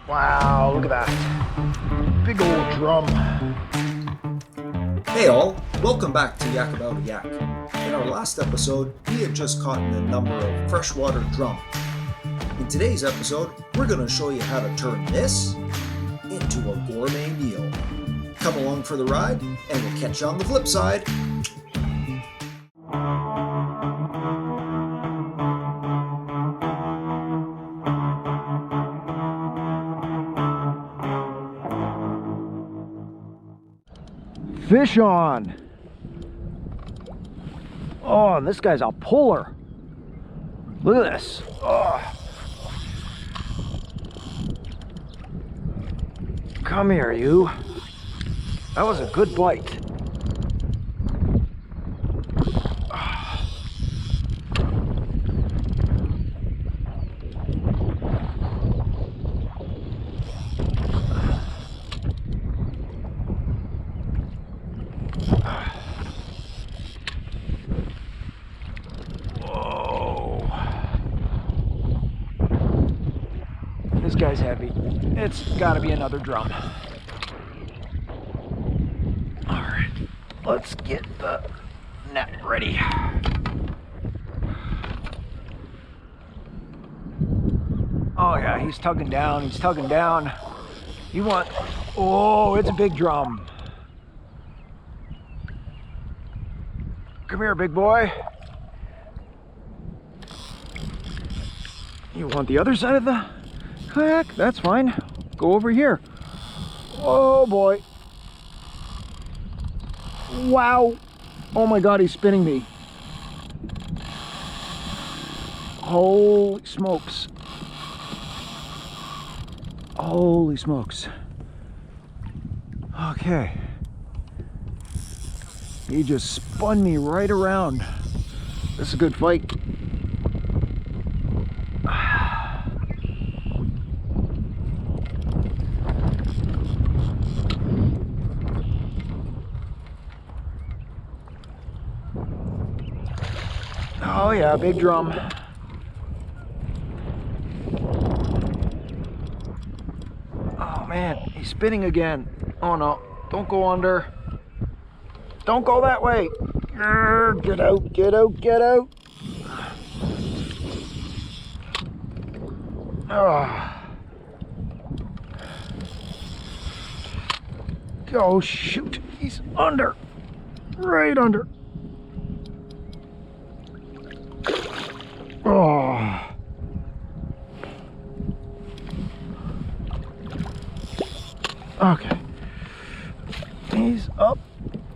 Wow, look at that. Big old drum. Hey all, welcome back to YakAboutAYak. In our last episode, we had just caught a number of freshwater drum. In today's episode, we're going to show you how to turn this into a gourmet meal. Come along for the ride, and we'll catch you on the flip side. Fish on. Oh, and this guy's a puller. Look at this. Oh. Come here, you. That was a good bite. This guy's heavy. It's gotta be another drum. Alright, let's get the net ready. Oh yeah, he's tugging down, he's tugging down. Oh, it's a big drum. Come here, big boy. You want the other side of the kayak? That's fine. Go over here. Oh boy. Wow. Oh my God, he's spinning me. Holy smokes. Holy smokes. Okay. He just spun me right around. This is a good fight. Oh yeah, big drum. Oh man, he's spinning again. Oh no, don't go under. Don't go that way. Get out, get out, get out. Oh shoot, he's under. Right under. Oh. Okay. He's up.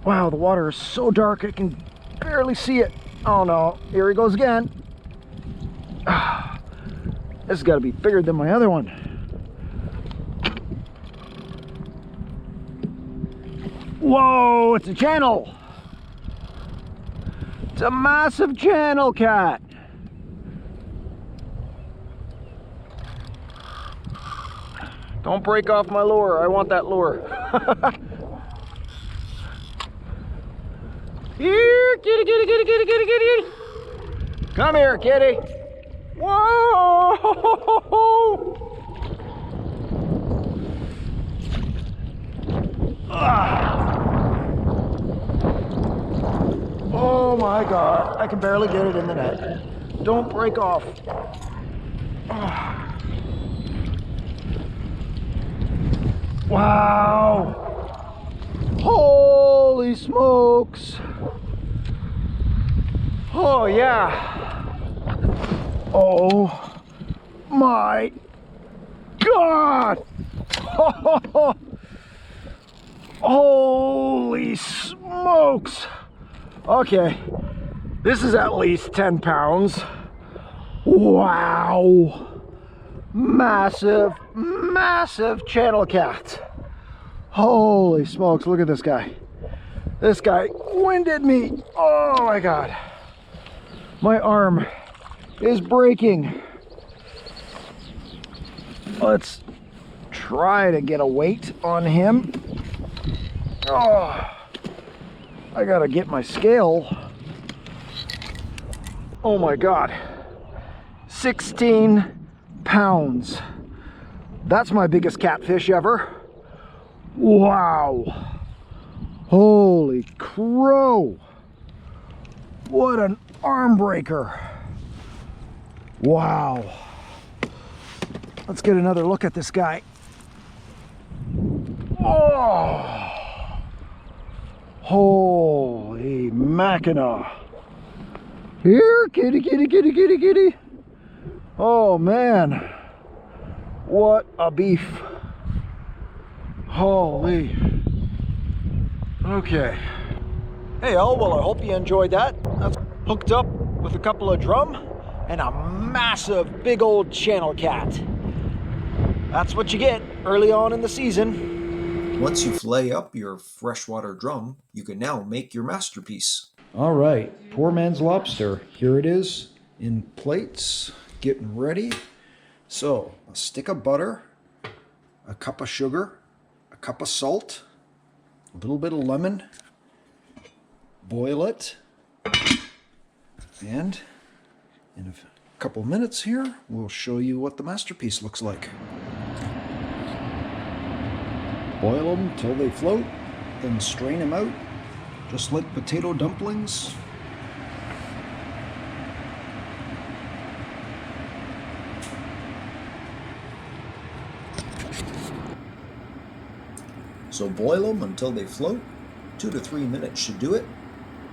Wow, the water is so dark I can barely see it. Oh no, here he goes again. This has got to be bigger than my other one. Whoa, it's a channel. It's a massive channel cat. Don't break off my lure. I want that lure. Here, kitty, kitty, kitty, kitty, kitty, kitty. Come here, kitty. Whoa! Oh my God, I can barely get it in the net. Don't break off. Wow! Holy smokes! Oh yeah! Oh my God! Holy smokes! Okay, this is at least 10 pounds. Wow! Massive, massive channel cat. Holy smokes, look at this guy. This guy winded me. Oh my God. My arm is breaking. Let's try to get a weight on him. Oh, I gotta get my scale. Oh my God. 16 pounds. That's my biggest catfish ever. Wow. Holy crow. What an arm breaker. Wow. Let's get another look at this guy. Oh. Holy Mackinaw. Here, kitty, kitty, kitty, kitty, kitty. Oh man. What a beef. Holy. Okay. Hey all, well I hope you enjoyed that. That's hooked up with a couple of drum and a massive big old channel cat. That's what you get early on in the season. Once you fillet up your freshwater drum, you can now make your masterpiece. All right, poor man's lobster. Here it is in plates, getting ready. So a stick of butter, a cup of sugar, a cup of salt, a little bit of lemon, boil it, and in a couple minutes here, we'll show you what the masterpiece looks like. Boil them till they float, then strain them out, just like potato dumplings. So boil them until they float. 2 to 3 minutes should do it,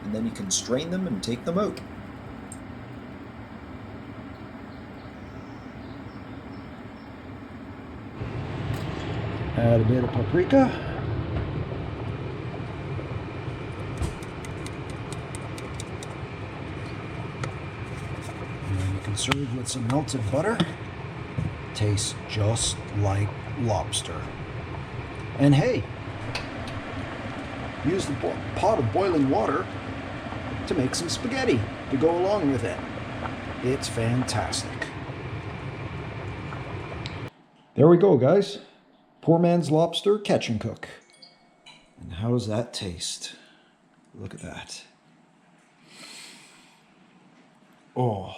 and then you can strain them and take them out. Add a bit of paprika. And you can serve with some melted butter. Tastes just like lobster. And hey, use the pot of boiling water to make some spaghetti to go along with it. It's fantastic. There we go, guys. Poor man's lobster catch and cook. And how does that taste? Look at that. Oh,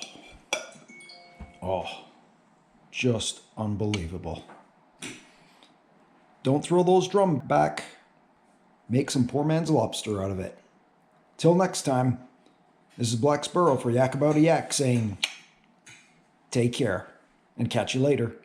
just unbelievable. Don't throw those drum back. Make some poor man's lobster out of it. Till next time, this is Black Sparrow for YakAboutAYak saying, take care and catch you later.